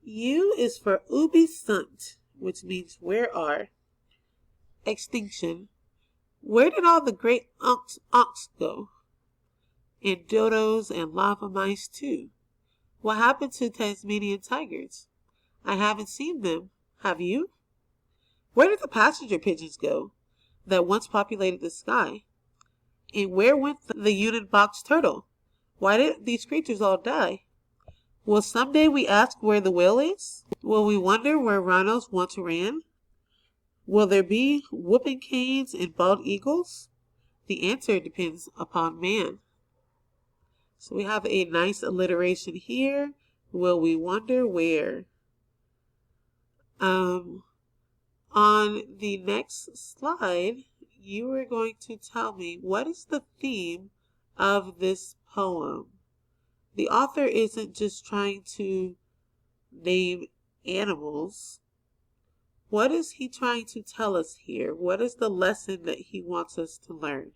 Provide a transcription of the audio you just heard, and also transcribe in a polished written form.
U is for ubi sunt, which means where are. Extinction. Where did all the great unks go? And dodos and lava mice too. What happened to Tasmanian tigers? I haven't seen them. Have you? Where did the passenger pigeons go that once populated the sky? And where went the unit box turtle? Why did these creatures all die? Will someday we ask where the whale is? Will we wonder where rhinos once ran? Will there be whooping canes and bald eagles? The answer depends upon man. So we have a nice alliteration here. Will we wonder where? On the next slide, you are going to tell me what is the theme of this poem. The author isn't just trying to name animals. What is he trying to tell us here? What is the lesson that he wants us to learn?